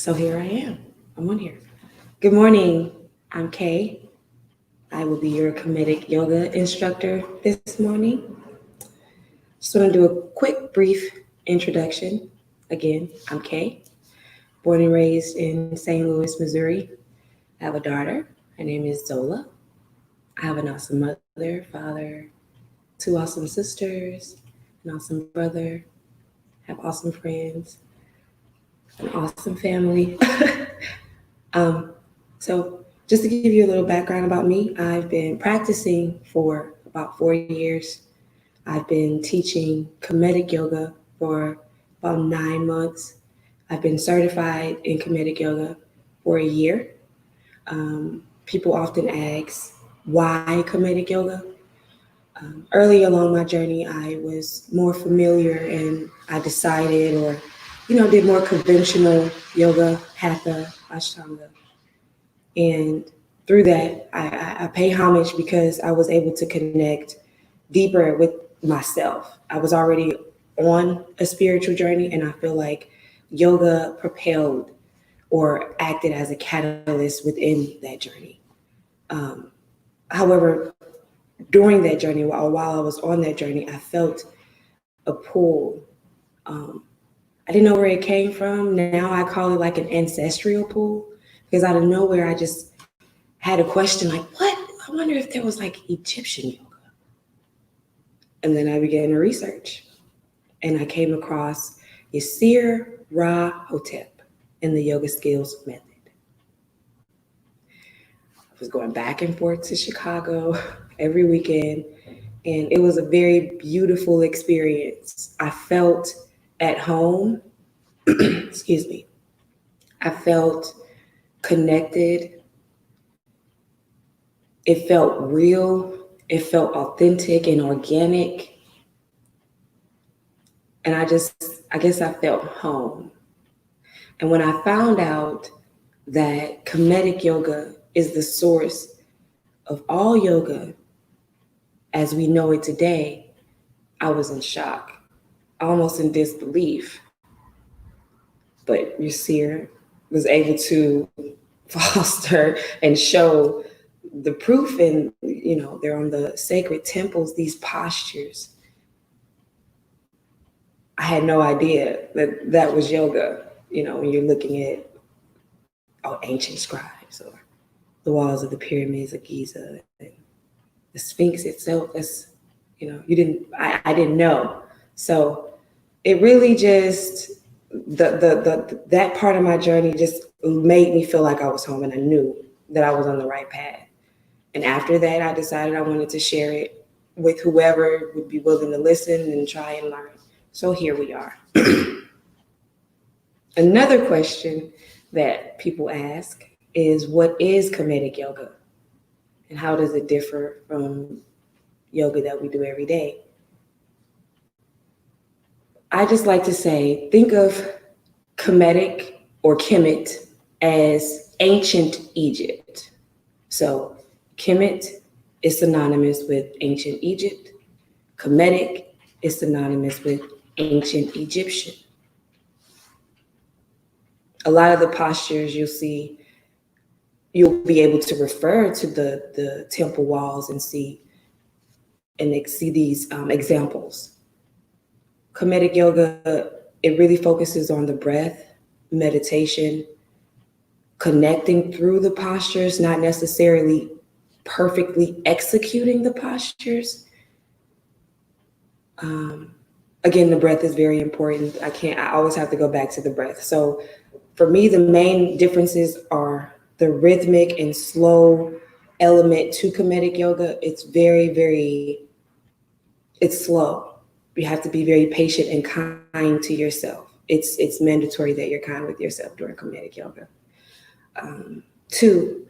So here I am. I'm on here. Good morning. I'm Kay. I will be your Kemetic Yoga instructor this morning. Just want to do a quick, brief introduction. Again, I'm Kay, born and raised in St. Louis, Missouri. I have a daughter. Her name is Zola. I have an awesome mother, father, two awesome sisters, an awesome brother, have awesome friends, an awesome family. So just to give you a little background about me, I've been practicing for about 4 years. I've been teaching Kemetic Yoga for about 9 months. I've been certified in Kemetic Yoga for a year. People often ask, why Kemetic Yoga? Early along my journey, I was more familiar and I decided did more conventional yoga, hatha, ashtanga. And through that, I pay homage because I was able to connect deeper with myself. I was already on a spiritual journey, and I feel like yoga propelled or acted as a catalyst within that journey. However, during that journey, while I was on that journey, I felt a pull. I didn't know where it came from. Now I call it like an ancestral pull because out of nowhere, I just had a question like, what? I wonder if there was like Egyptian yoga. And then I began to research and I came across Yirser, Hotep in the yoga skills method. I was going back and forth to Chicago every weekend, and it was a very beautiful experience. I felt at home, excuse me, I felt connected. It felt real. It felt authentic and organic. And I guess I felt home. And when I found out that Kemetic Yoga is the source of all yoga as we know it today, I was in shock, almost in disbelief. But Yirser was able to foster and show the proof they're on the sacred temples, these postures. I had no idea that was yoga, when you're looking at ancient scribes or the walls of the pyramids of Giza and the Sphinx itself. I didn't know. So it really just, that part of my journey just made me feel like I was home, and I knew that I was on the right path. And after that, I decided I wanted to share it with whoever would be willing to listen and try and learn. So here we are. Another question that people ask is, what is Kemetic Yoga? And how does it differ from yoga that we do every day? I just like to say, think of Kemetic or Kemet as ancient Egypt. So Kemet is synonymous with ancient Egypt. Kemetic is synonymous with ancient Egyptian. A lot of the postures you'll be able to refer to the temple walls and see these examples. Kemetic Yoga, it really focuses on the breath, meditation, connecting through the postures, not necessarily perfectly executing the postures. Again, the breath is very important. I always have to go back to the breath. So for me, the main differences are the rhythmic and slow element to Kemetic Yoga. It's it's slow. You have to be very patient and kind to yourself. It's mandatory that you're kind with yourself during Kemetic Yoga. 2,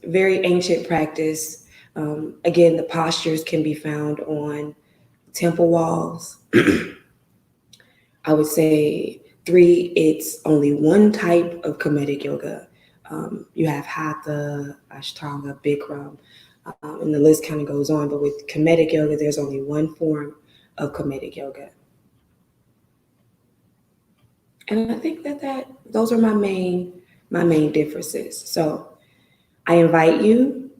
very ancient practice. Again, the postures can be found on temple walls. I would say 3, it's only one type of Kemetic Yoga. You have Hatha, Ashtanga, Bikram, and the list kind of goes on. But with Kemetic Yoga, there's only one form of Kemetic Yoga. And I think that those are my main differences. So I invite you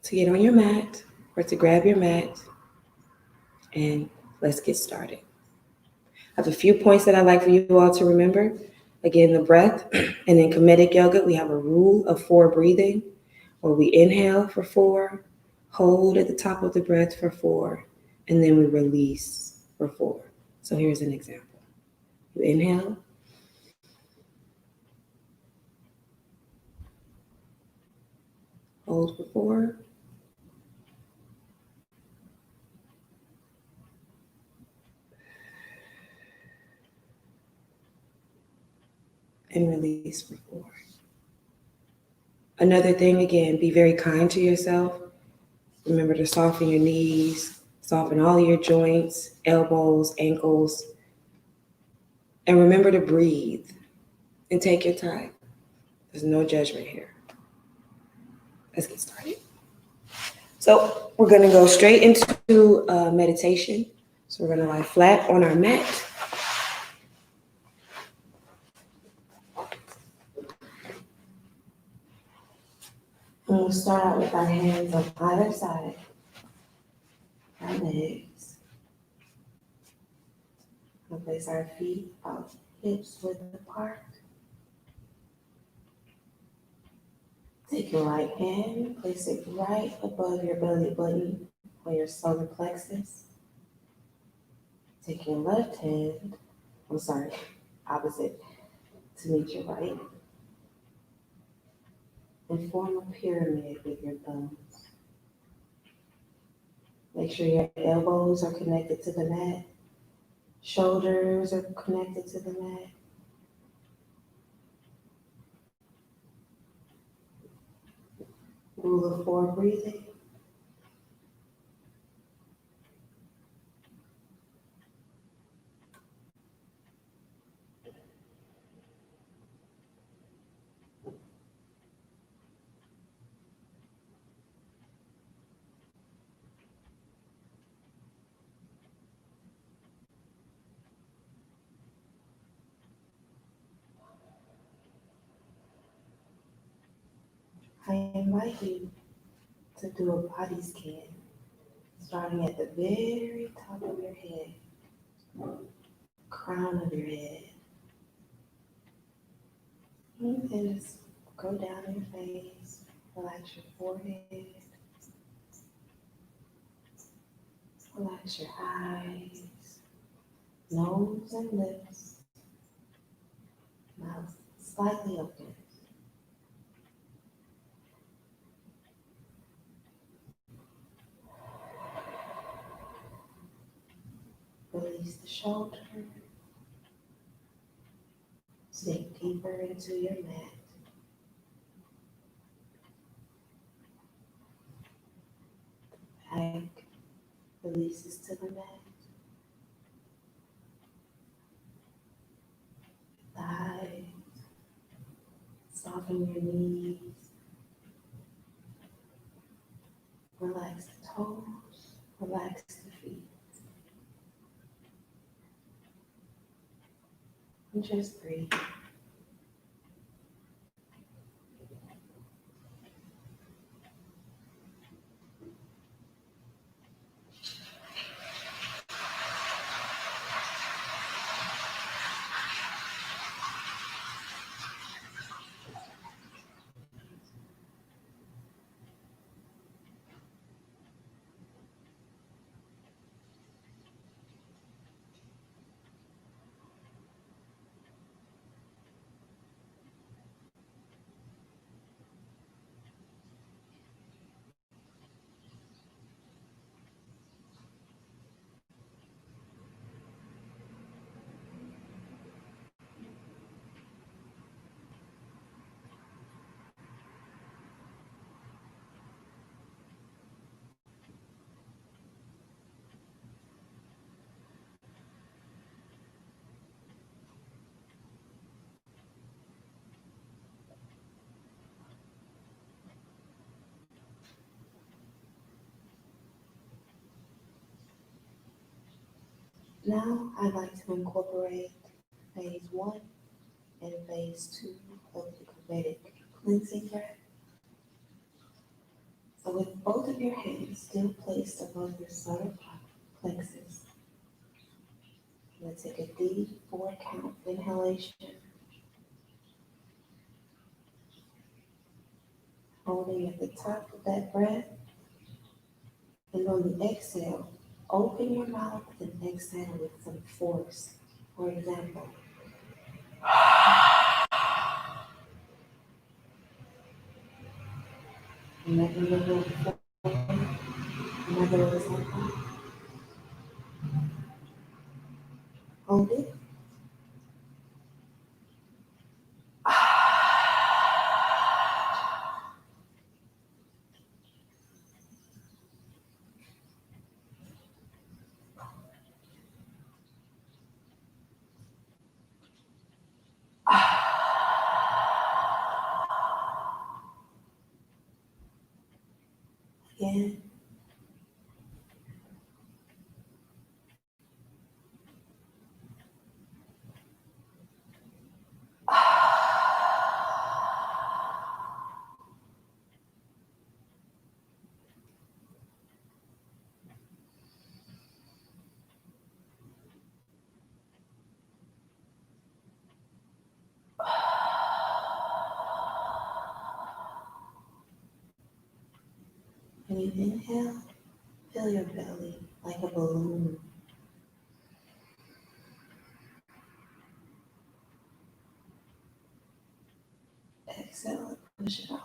to get on your mat or to grab your mat and let's get started. I have a few points that I'd like for you all to remember. Again, the breath. And in Kemetic Yoga, we have a rule of 4 breathing, where we inhale for 4, hold at the top of the breath for 4, and then we release for 4. So here's an example. You inhale, hold for 4, and release for 4. Another thing, again, be very kind to yourself. Remember to soften your knees, soften all your joints, elbows, ankles, and remember to breathe and take your time. There's no judgment here. Let's get started. So we're going to go straight into meditation. So we're going to lie flat on our mat. And we'll start out with our hands on either side, our legs. We'll place our feet about hips width apart. Take your right hand, place it right above your belly button on your solar plexus. Take your left hand, opposite to meet your right, and form a pyramid with your thumbs. Make sure your elbows are connected to the mat, shoulders are connected to the mat. Rule of 4 breathing. I invite you to do a body scan, starting at the very top of your head, crown of your head. And then just go down your face, relax your forehead, relax your eyes, nose and lips, mouth slightly open. Release the shoulders, sink deeper into your mat. Back releases to the mat. Thighs, soften your knees. Relax the toes, relax the feet. And just breathe. Now I'd like to incorporate phase 1 and phase 2 of the Kemetic cleansing breath. So with both of your hands still placed above your solar plexus, let's take a deep 4-count inhalation, holding at the top of that breath, and on the exhale, open your mouth and exhale with some force. For example, another little forward, another example. Hold it. Again. When you inhale, fill your belly like a balloon. Exhale and push it all out.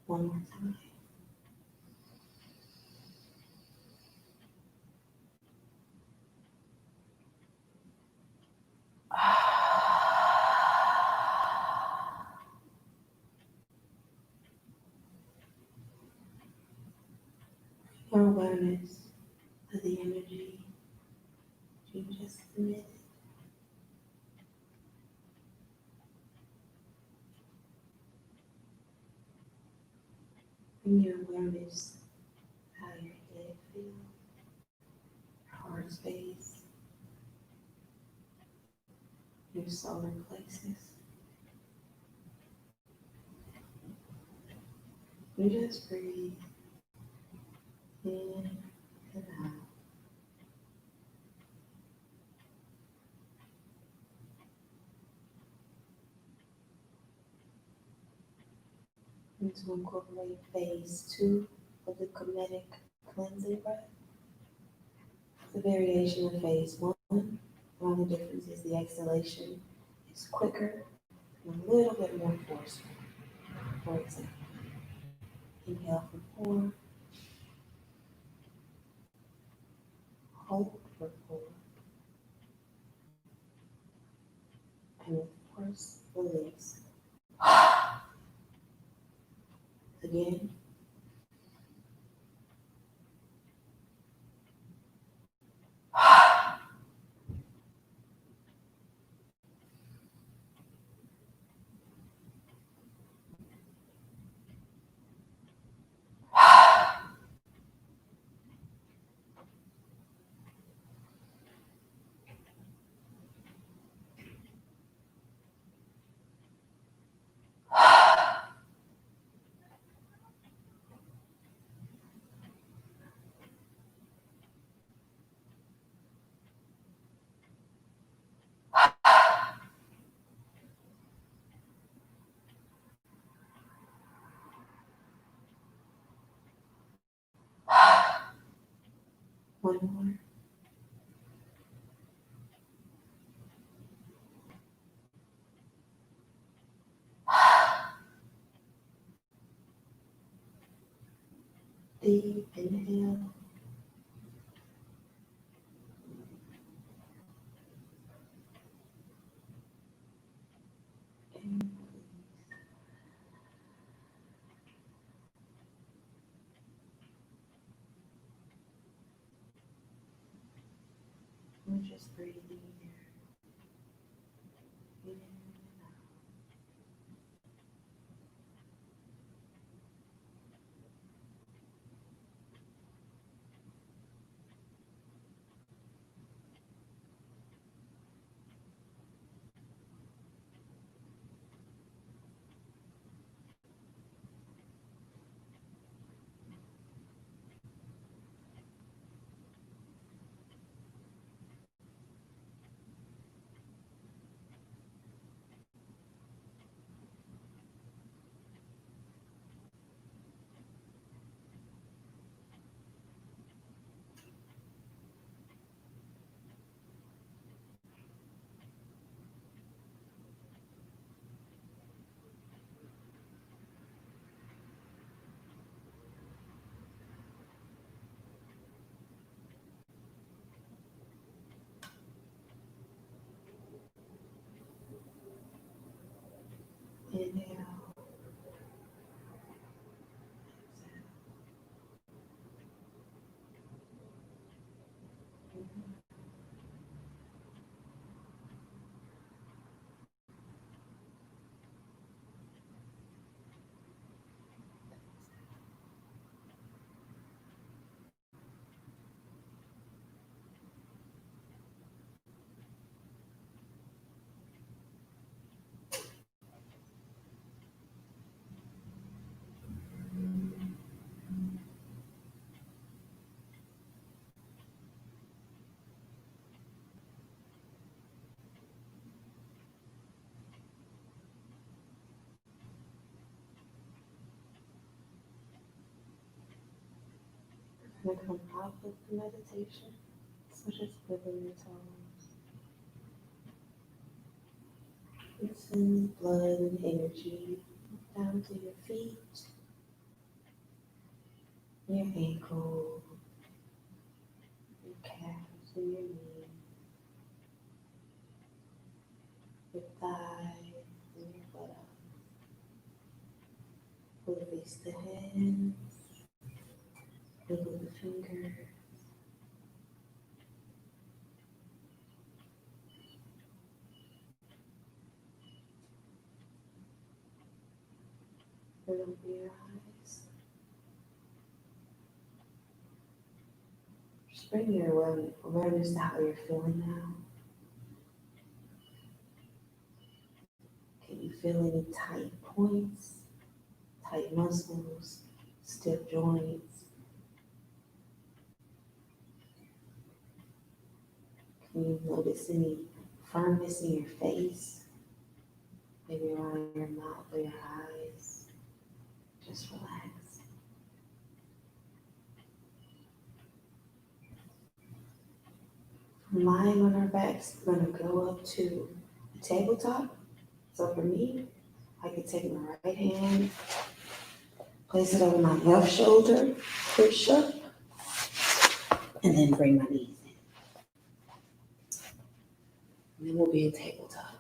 One more time. Your awareness of the energy you just emitted. Bring your awareness how your head feels, your heart space, your solar plexus. You just breathe in and out. And to incorporate phase 2 of the Kemetic cleansing breath. It's a variation of phase 1. The only difference is the exhalation is quicker and a little bit more forceful. For example, inhale for 4, hold for 4, and with force, release. Again. One more. Deep inhale. And we're just breathing here. In and out. I'm gonna come out of the meditation. So just wiggle your toes. And send blood and energy down to your feet, your ankle, your calves, and your knees, your thighs, and your buttocks. Release the hands, wiggle the fingers. Open your eyes. Just bring your awareness to how you're feeling now. Can you feel any tight points, tight muscles, stiff joints? Can you notice any firmness in your face? Maybe around your mouth or your eyes. Just relax. Lying on our backs, we're going to go up to the tabletop. So for me, I can take my right hand, place it over my left shoulder, push up, and then bring my knees in. And then we'll be in tabletop.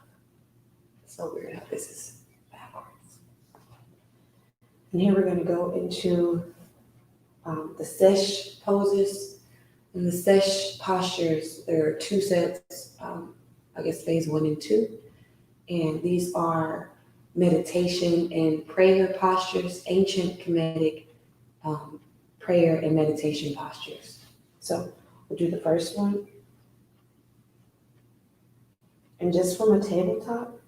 So weird how this is backwards. And here we're going to go into the sesh poses and the sesh postures. There are two sets, I guess phase 1 and 2. And these are meditation and prayer postures, ancient Kemetic prayer and meditation postures. So we'll do the first one. And just from a tabletop,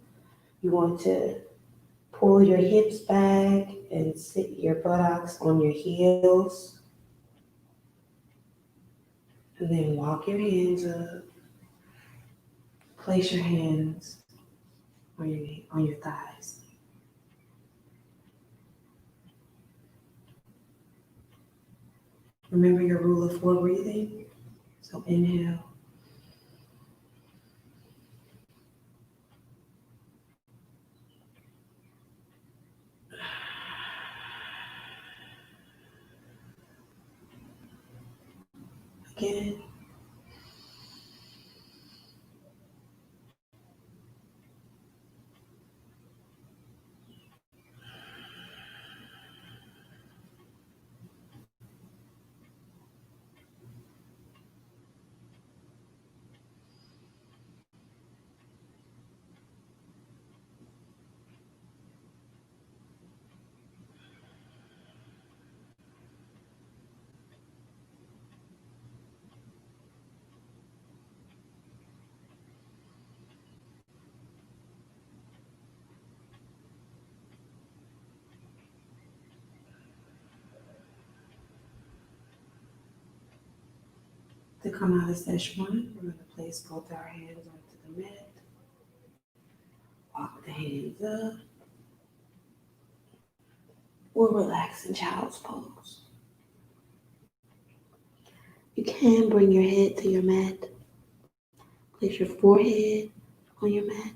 you want to pull your hips back and sit your buttocks on your heels. And then walk your hands up. Place your hands on your thighs. Remember your rule of 4 breathing. So inhale. Again. To come out of sesh 1, we're going to place both our hands onto the mat. Walk the hands up. Or relax in child's pose. You can bring your head to your mat. Place your forehead on your mat.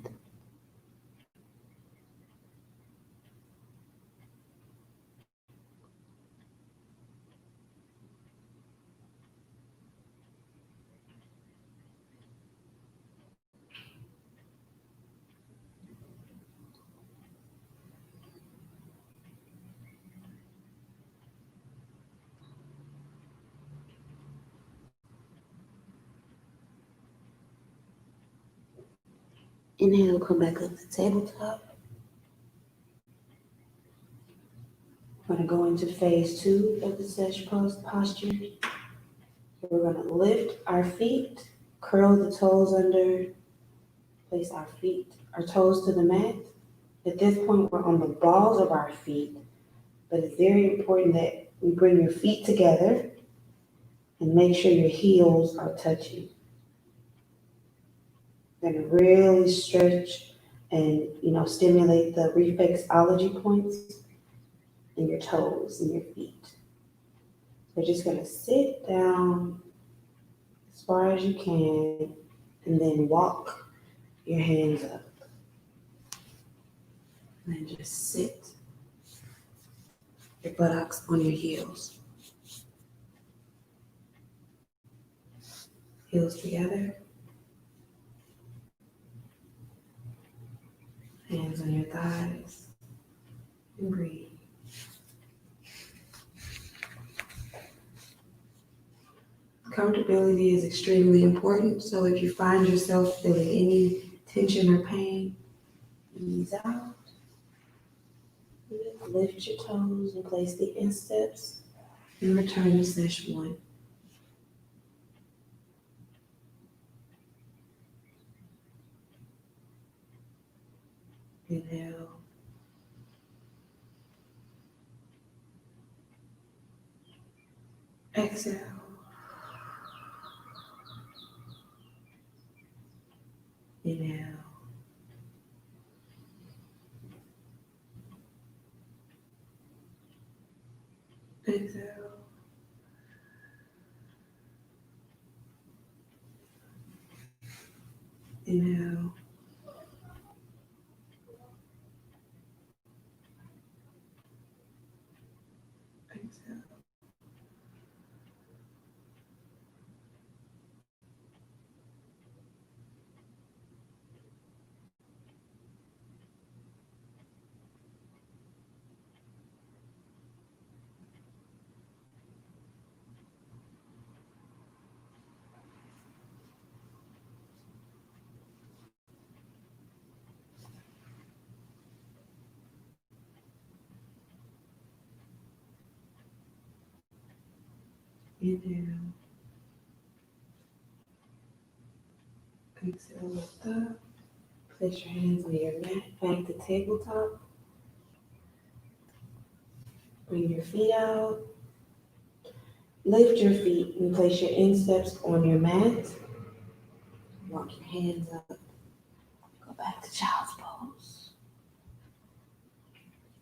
Inhale, come back up to tabletop. We're going to go into phase 2 of the session posture. We're going to lift our feet, curl the toes under, place our toes to the mat. At this point, we're on the balls of our feet, but it's very important that we bring your feet together and make sure your heels are touching. Then really stretch and, stimulate the reflexology points in your toes and your feet. We're just going to sit down as far as you can and then walk your hands up. And then just sit your buttocks on your heels. Heels together. Hands on your thighs. And breathe. Comfortability is extremely important, so if you find yourself feeling any tension or pain, ease out. Lift your toes and place the insteps and return to session 1. Inhale. Exhale. Inhale. Exhale. Inhale. Exhale. Inhale. Exhale, lift up. Place your hands on your mat, back to tabletop. Bring your feet out. Lift your feet and place your insteps on your mat. Walk your hands up. Go back to child's pose.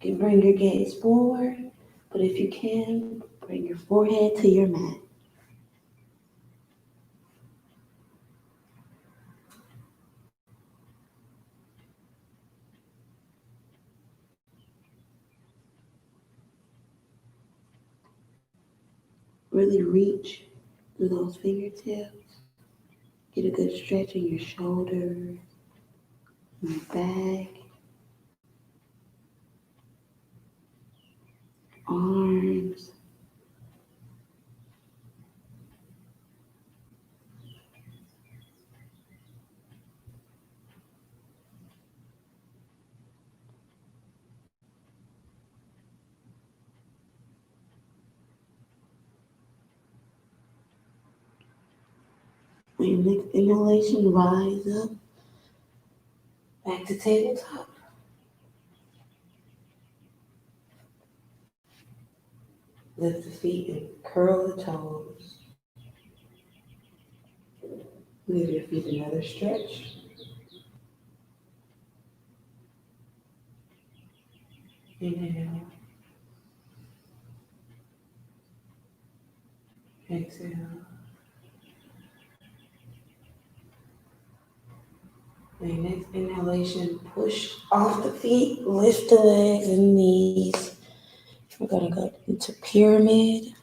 You can bring your gaze forward, but if you can, bring your forehead to your mat. Really reach through those fingertips. Get a good stretch in your shoulders, your back, arms. On your next inhalation, rise up, back to tabletop. Lift the feet and curl the toes. Give your feet another stretch. Inhale. Exhale. And next inhalation, push off the feet, lift the legs and knees. We're going to go into pyramid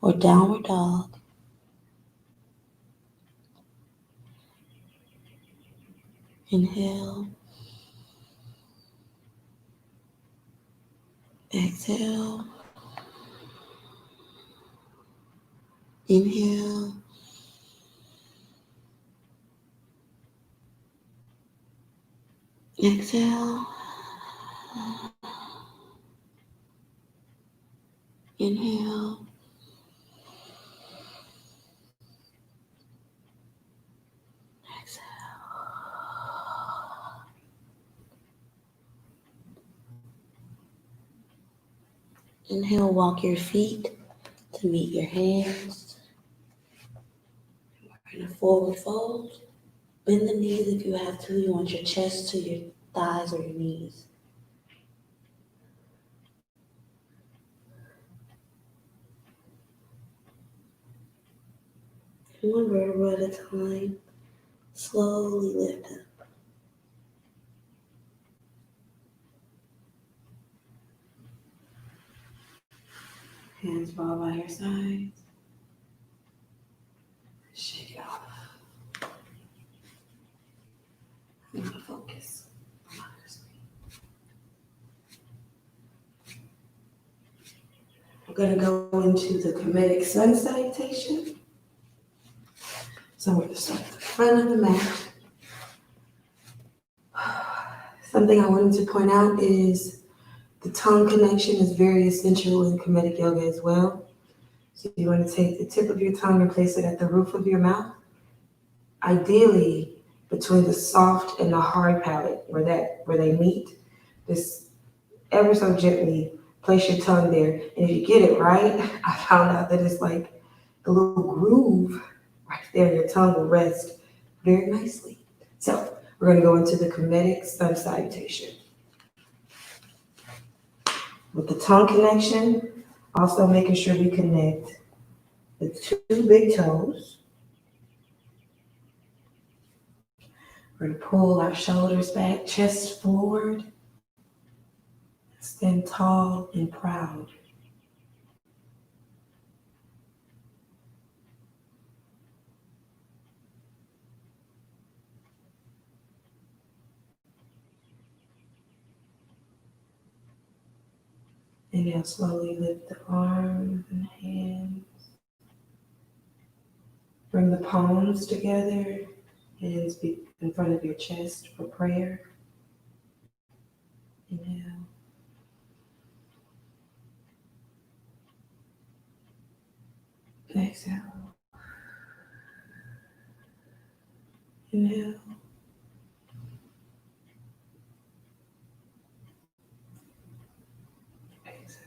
or downward dog. Inhale. Exhale. Inhale. Exhale. Inhale. Exhale. Inhale, walk your feet to meet your hands. We're in a forward fold. Bend the knees if you have to. You want your chest to your thighs or your knees. And one vertebra at a time, slowly lift up. Hands fall by your sides. Shake it off. I'm going to focus on my screen. I'm going to go into the Kemetic sun salutation. So we're going to start at the front of the mat. Something I wanted to point out is the tongue connection is very essential in Kemetic Yoga as well. So you want to take the tip of your tongue and place it at the roof of your mouth. Ideally, between the soft and the hard palate, where they meet, just ever so gently place your tongue there. And if you get it right, I found out that it's like the little groove right there. Your tongue will rest very nicely. So we're going to go into the Kemetic sun salutation. With the tongue connection, also making sure we connect the two big toes. We're going to pull our shoulders back, chest forward. Stand tall and proud. Inhale, slowly lift the arms and hands. Bring the palms together, hands be in front of your chest for prayer. Inhale. Exhale. Inhale. Exhale.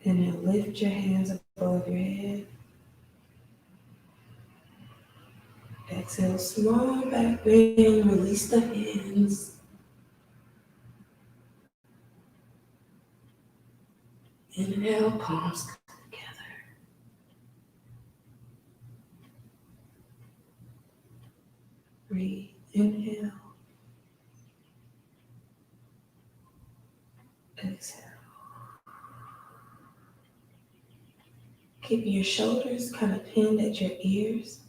Inhale, lift your hands above your head. Exhale, small back bend, release the hands. Inhale, palms come together. Breathe, inhale. Exhale. Keeping your shoulders kind of pinned at your ears.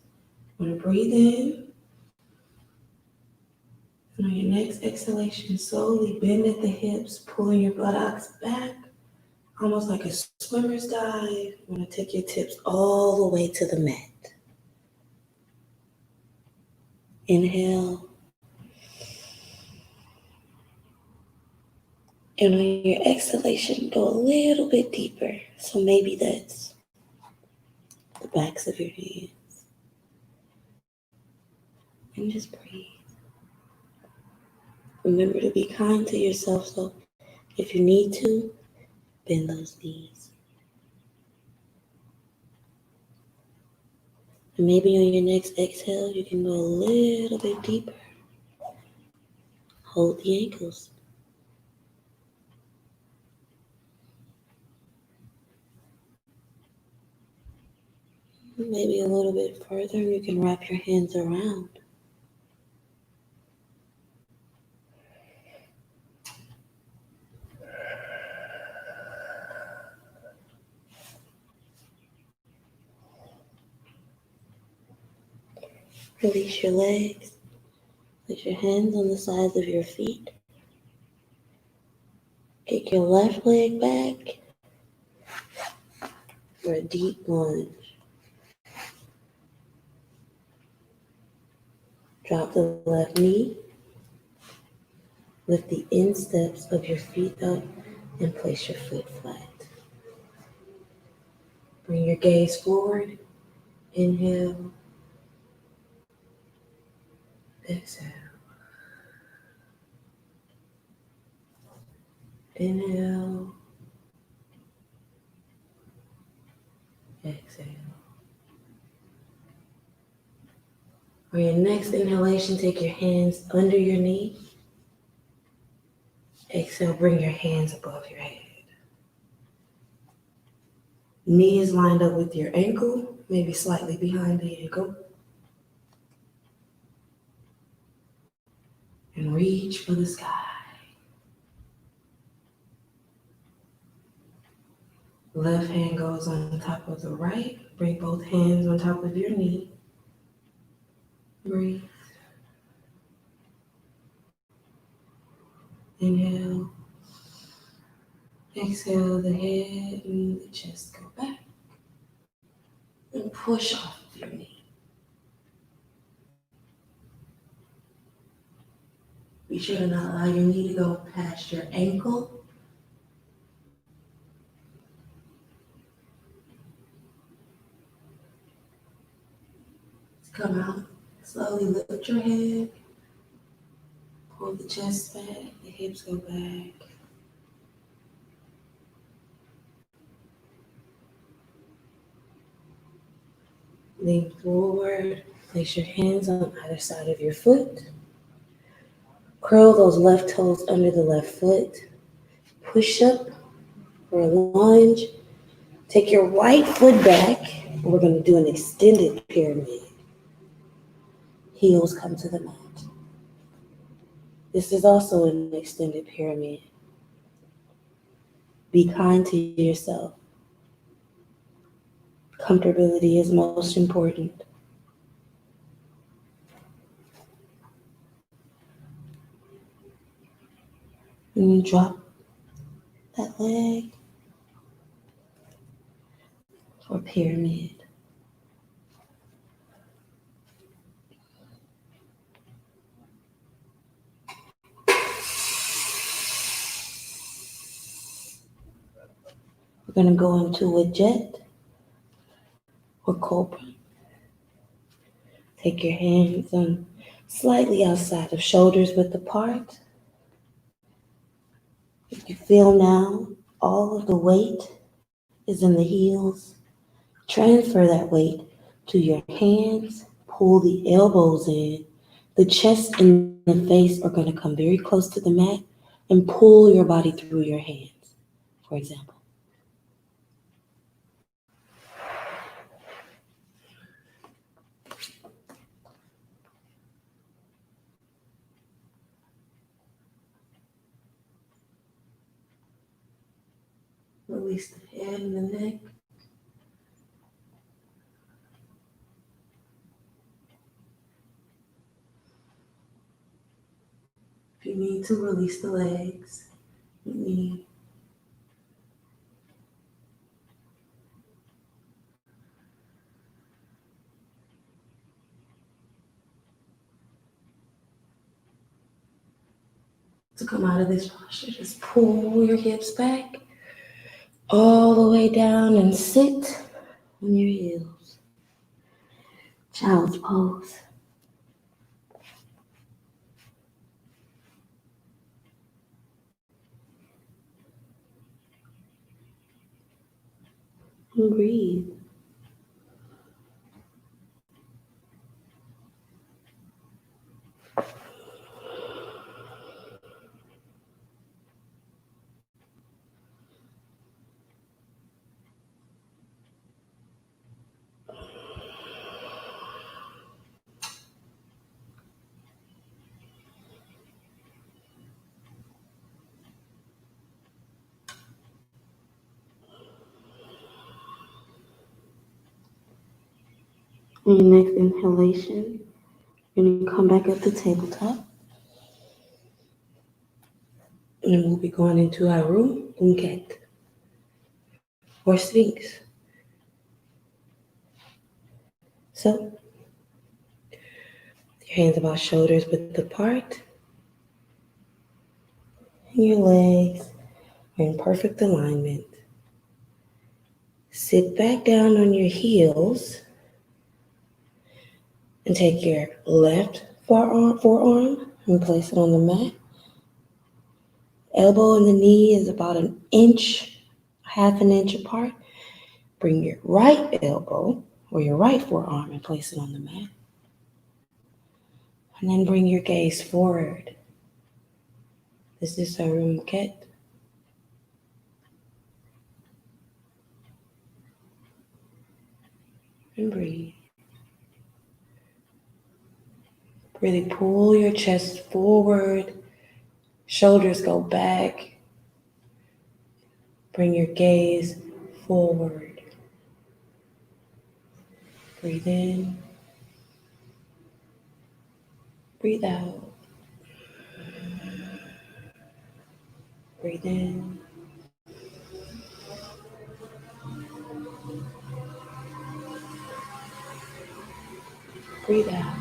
I'm going to breathe in. And on your next exhalation, slowly bend at the hips, pulling your buttocks back, almost like a swimmer's dive. You want to take your tips all the way to the mat. Inhale. And on your exhalation, go a little bit deeper. So maybe that's the backs of your hands. And just breathe. Remember to be kind to yourself. So if you need to, bend those knees. And maybe on your next exhale, you can go a little bit deeper. Hold the ankles. Maybe a little bit further, you can wrap your hands around. Release your legs. Place your hands on the sides of your feet. Kick your left leg back for a deep lunge. Drop the left knee. Lift the insteps of your feet up and place your foot flat. Bring your gaze forward. Inhale. Exhale. Inhale. Exhale. For your next inhalation, take your hands under your knee. Exhale, bring your hands above your head. Knee is lined up with your ankle, maybe slightly behind the ankle. And reach for the sky. Left hand goes on top of the right. Bring both hands on top of your knee. Breathe. Inhale. Exhale, the head and the chest go back. And push off of your knee. Be sure to not allow your knee to go past your ankle. Come out. Slowly lift your head. Pull the chest back. The hips go back. Lean forward. Place your hands on either side of your foot. Curl those left toes under the left foot. Push up for a lunge. Take your right foot back. And we're going to do an extended pyramid. Heels come to the mat. This is also an extended pyramid. Be kind to yourself. Comfortability is most important. And you drop that leg for pyramid. We're going to go into a jet or cobra. Take your hands on slightly outside of shoulders width apart. If you feel now all of the weight is in the heels, transfer that weight to your hands. Pull the elbows in. The chest and the face are going to come very close to the mat and pull your body through your hands, for example. Release the head and the neck. If you need to release the legs, you need. To come out of this posture, just pull your hips back all the way down and sit on your heels. Child's pose. And breathe. On your next inhalation, you're going to come back up to tabletop. And we'll be going into our room, Unket, or Sphinx. So, Your hands about shoulders width apart. And your legs are in perfect alignment. Sit back down on your heels and take your left forearm and place it on the mat. Elbow and the knee is about an inch, half an inch apart. Bring your right elbow or your right forearm and place it on the mat. And then bring your gaze forward. This is our Rumket. And breathe. Really pull your chest forward. Shoulders go back. Bring your gaze forward. Breathe in. Breathe out. Breathe in. Breathe out.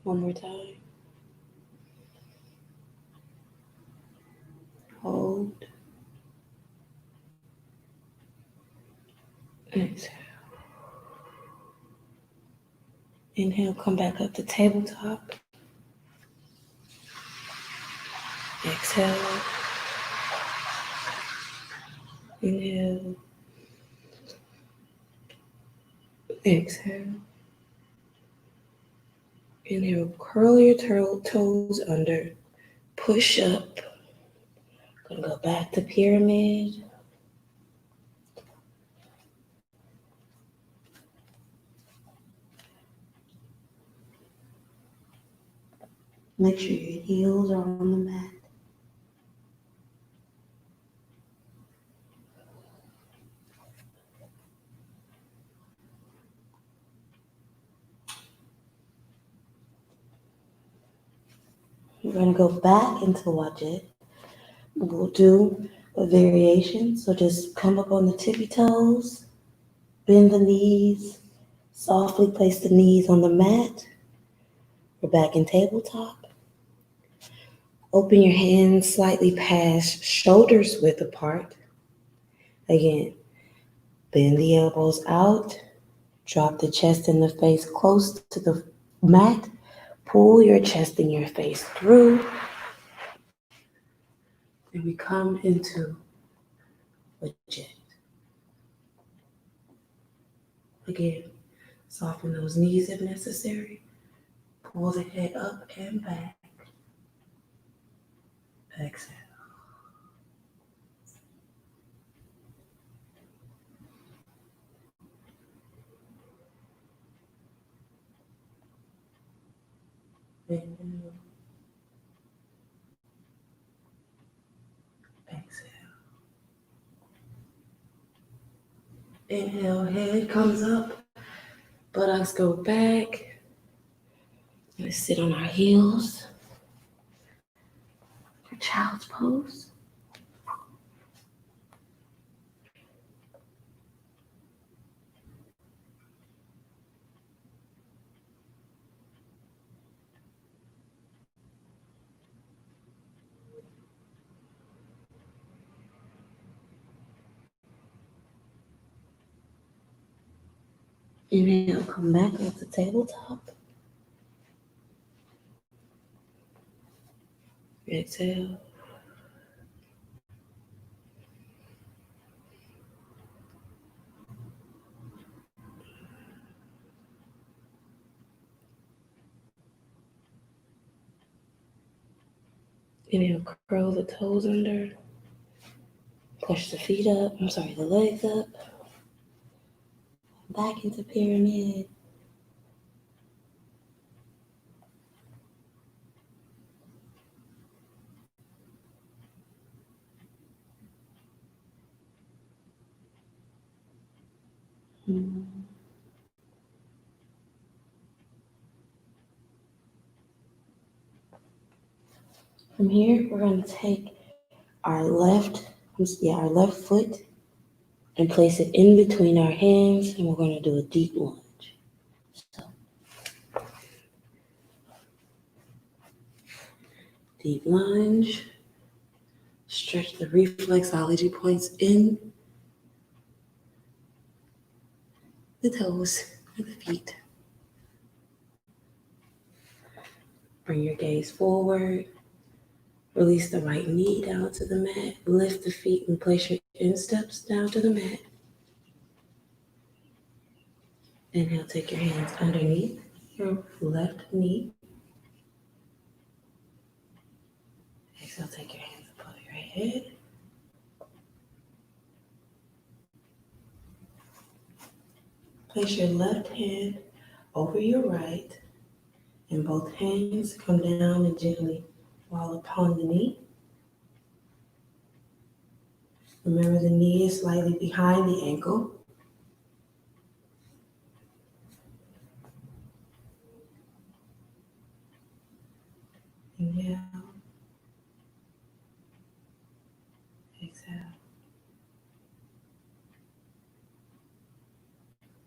One more time. Hold. Exhale. Inhale, come back up to tabletop. Exhale. Inhale. Exhale. Inhale, curl your toes under. Push up. Gonna go back to pyramid. Make sure your heels are on the mat. We're gonna go back into Wajit. We'll do a variation. So just come up on the tippy toes, bend the knees, softly place the knees on the mat. We're back in tabletop. Open your hands slightly past shoulders width apart. Again, bend the elbows out. Drop the chest and the face close to the mat. Pull your chest and your face through. And we come into Wajit. Again, soften those knees if necessary. Pull the head up and back. Exhale. Inhale. Exhale. Inhale, head comes up. Buttocks go back. Let's sit on our heels for child's pose. Inhale, come back up to tabletop. Exhale. Inhale, curl the toes under. Push the feet up. The legs up. Back into pyramid. From here, we're going to take our left foot and place it in between our hands, and we're going to do a deep lunge. So, deep lunge. Stretch the reflexology points in the toes of the feet. Bring your gaze forward. Release the right knee down to the mat. Lift the feet and place your insteps down to the mat. Inhale, take your hands underneath your left knee. Exhale, take your hands above your head. Place your left hand over your right, and both hands come down and gently fall upon the knee. Remember, the knee is slightly behind the ankle. Inhale. Exhale.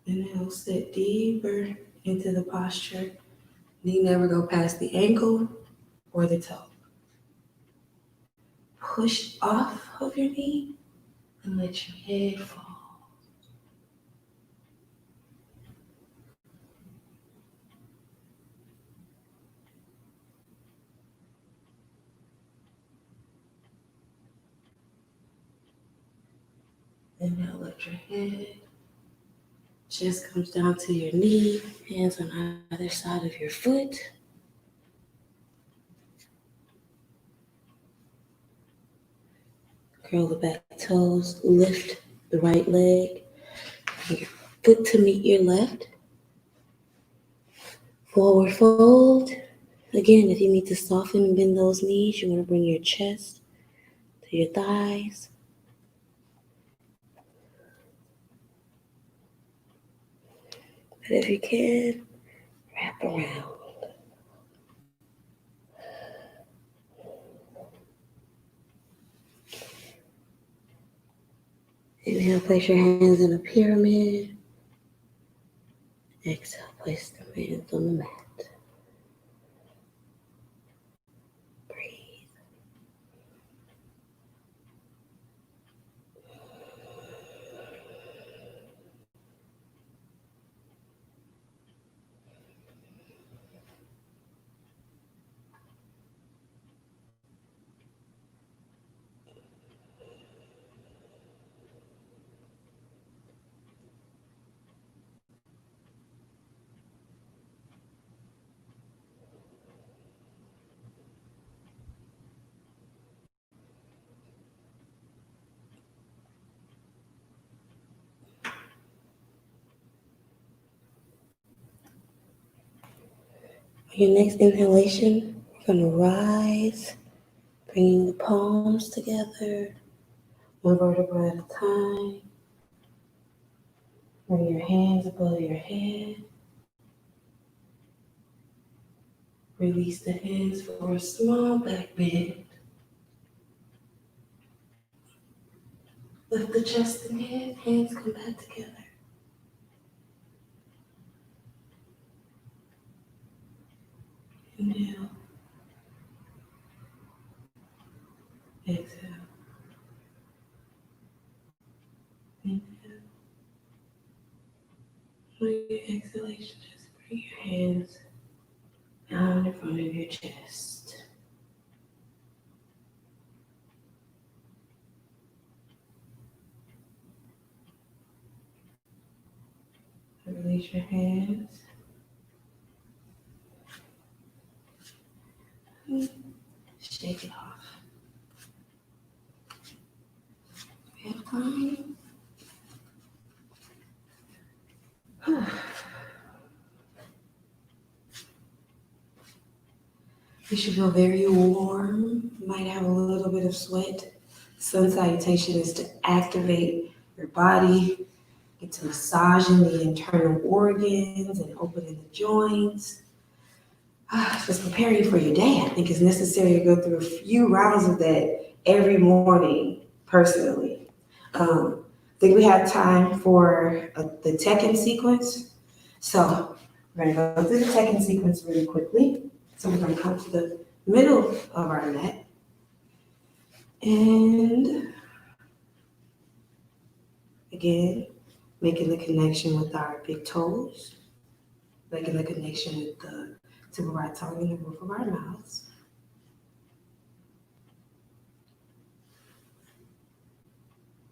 Inhale, sit deeper into the posture. Knee never go past the ankle or the toe. Push off of your knee and let your head fall. Inhale, lift your head. Chest comes down to your knee. Hands on either side of your foot. Curl the back toes. Lift the right leg. Bring your foot to meet your left. Forward fold. Again, if you need to soften and bend those knees, you want to bring your chest to your thighs. But if you can, wrap around. Inhale, place your hands in a pyramid. Exhale, place the hands on the mat. Breathe. On your next inhalation, we're going to rise, bringing the palms together, one vertebra at a time. Bring your hands above your head. Release the hands for a small back bend. Lift the chest and head, hands come back together. Inhale. Exhale. Inhale. On your exhalation, just bring your hands down in front of your chest. Release your hands. Shake it off. We have time. You should feel very warm. You might have a little bit of sweat. Sun salutation is to activate your body, get to massaging the internal organs and opening the joints. just preparing for your day. I think it's necessary to go through a few rounds of that every morning personally. I think we have time for the Tekken sequence. So we're going to go through the Tekken sequence really quickly. So we're going to come to the middle of our mat. And again, making the connection with our big toes, making the connection with the tip of our tongue and the roof of our mouths.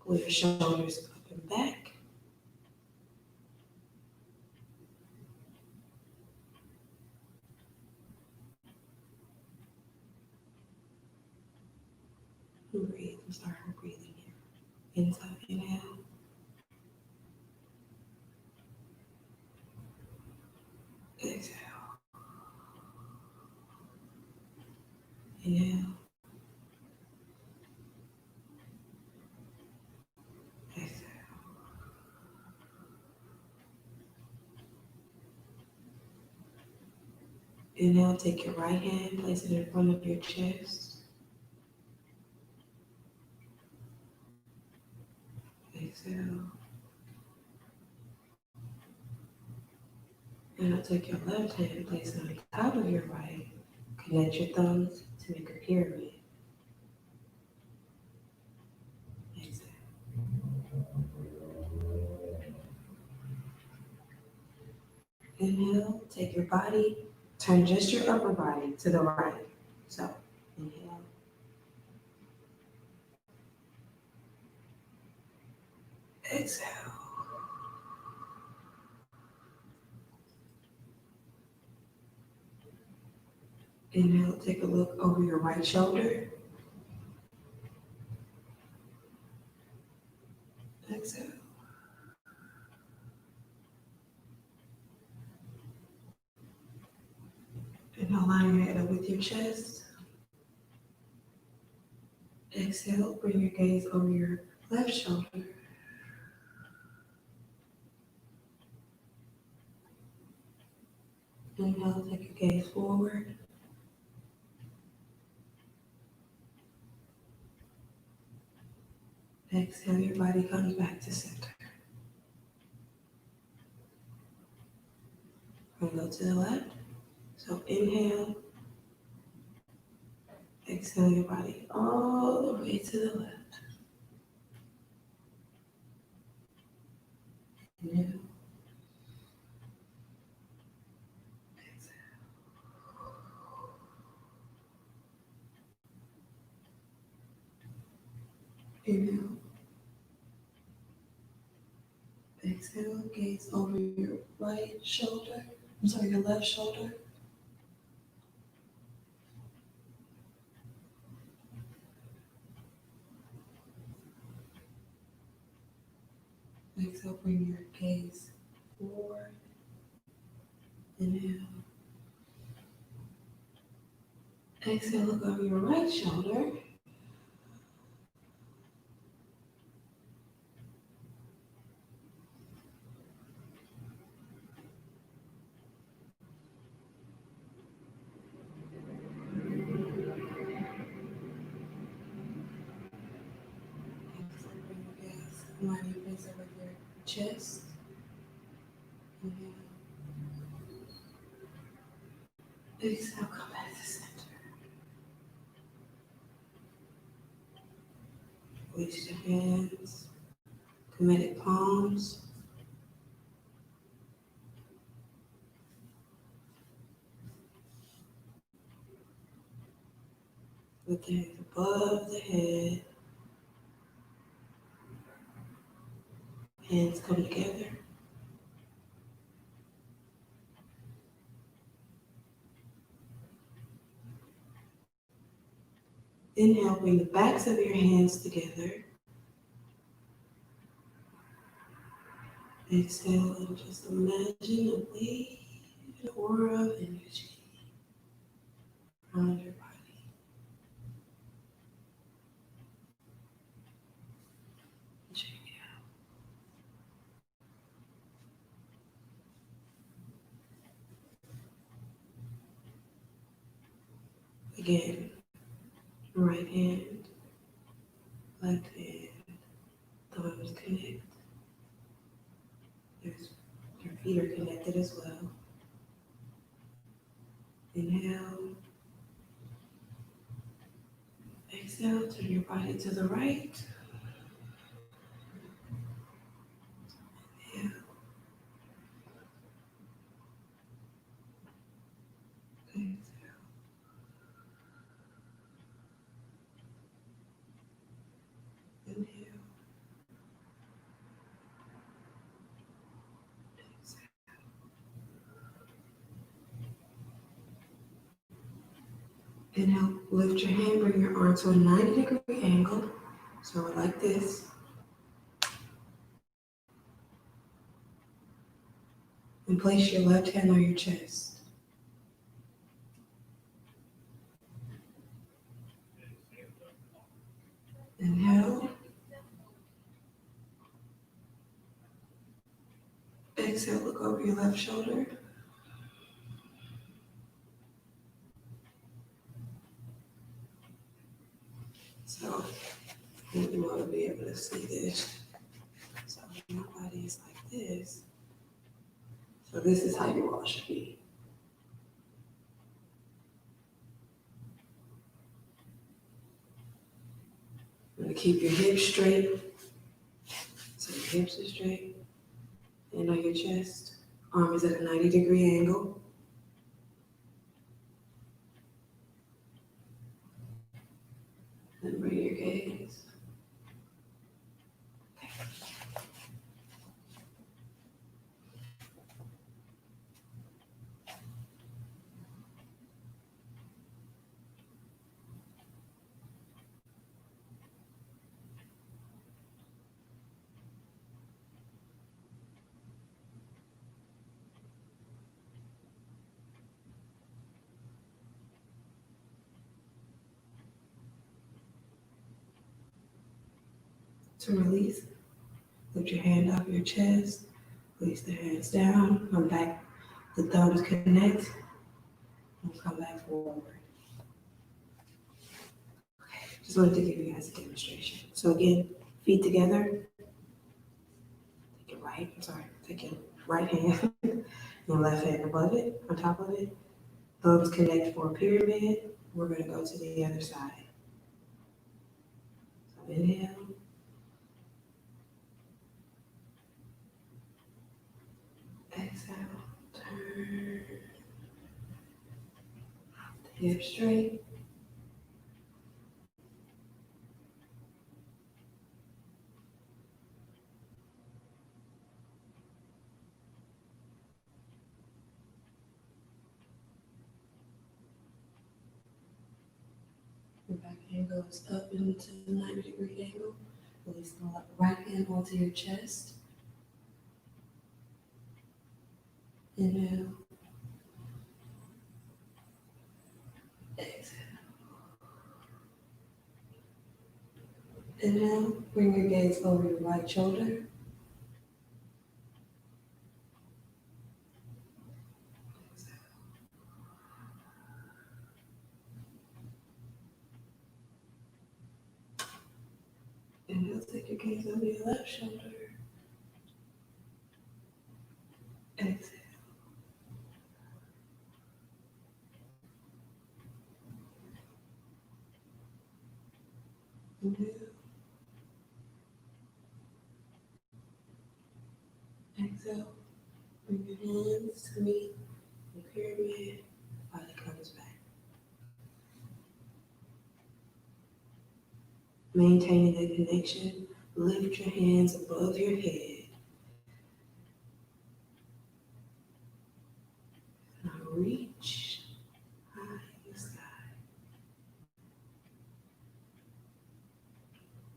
Pull your shoulders up and back. And breathe. I'm sorry, we're breathing here. Inside, inhale. Exhale. Inhale. Exhale. Inhale, take your right hand, place it in front of your chest. Exhale. And I'll take your left hand, place it on the top of your right. Connect your thumbs to make a pyramid. Exhale. Inhale, take your body, turn just your upper body to the right. So, inhale. Exhale. Inhale, take a look over your right shoulder. Exhale. Inhale, line your head up with your chest. Exhale, bring your gaze over your left shoulder. Inhale, take your gaze forward. Exhale, your body comes back to center. We'll go to the left. So inhale. Exhale your body all the way to the left. Inhale. Exhale. Inhale. Exhale, gaze over your right shoulder. Your left shoulder. Exhale, bring your gaze forward. Inhale. Exhale, look over your right shoulder. Exhale, bring your gaze, line your face over your chest. Inhale. Exhale, come back to center. Reach your hands, Kemetic palms. With the hands above the head. Hands come together. Inhale, bring the backs of your hands together. Exhale, and just imagine a wave, an aura of energy around your body. Check it out. Again, right hand, left hand, thumbs connect. Your feet are connected as well. Inhale. Exhale, turn your body to the right. Inhale. Exhale. Inhale. Exhale. Inhale, lift your hand, bring your arm to a 90-degree angle. So like this. And place your left hand on your chest. Inhale. Exhale, look over your left shoulder. So you want to be able to see this. So my body is like this. So this is how you all should be. You're going to keep your hips straight. So your hips are straight. Hand on your chest. Arm is at a 90-degree angle. And bring your gaze. To release, lift your hand off your chest, release the hands down, come back, the thumbs connect, and come back forward. Okay, just wanted to give you guys a demonstration. So again, feet together, take your right hand and left hand above it, on top of it, thumbs connect for a pyramid. We're going to go to the other side. So inhale. Exhale, turn, hips straight. Your back hand goes up into the 90-degree angle. Release the right hand onto your chest. Inhale. Exhale. Inhale, bring your gaze over your right shoulder. Exhale. Inhale, take your gaze over your left shoulder. Exhale. Inhale. Exhale. Bring your hands to meet the pyramid. Body comes back. Maintaining the connection, lift your hands above your head. Now reach high in the sky.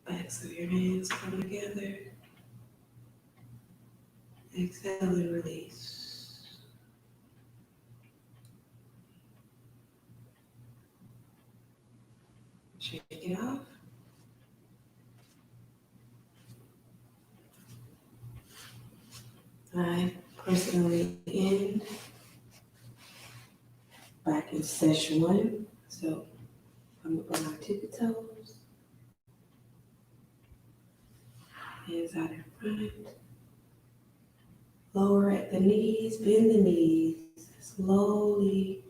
Back so your hands come together. Exhale and release. Shake it off. I personally end back in session 1. So I'm on our tippy toes. Hands out in front. Lower at the knees, bend the knees. Slowly,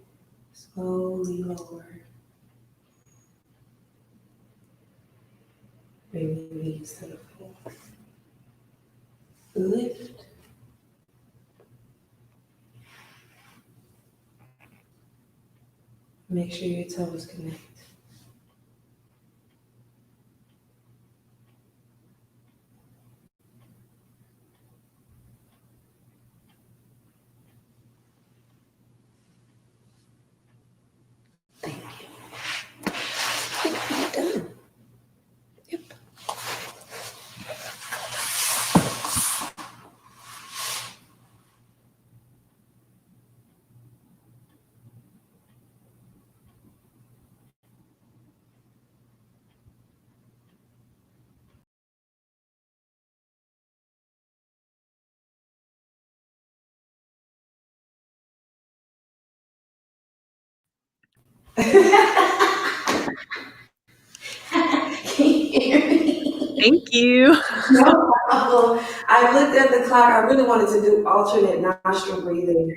slowly lower. Bring the knees to the floor. Lift. Make sure your toes connect. Thank you. I think we're done. Yep. Can you hear me? Thank you. No problem. I looked at the clock. I really wanted to do alternate nostril breathing.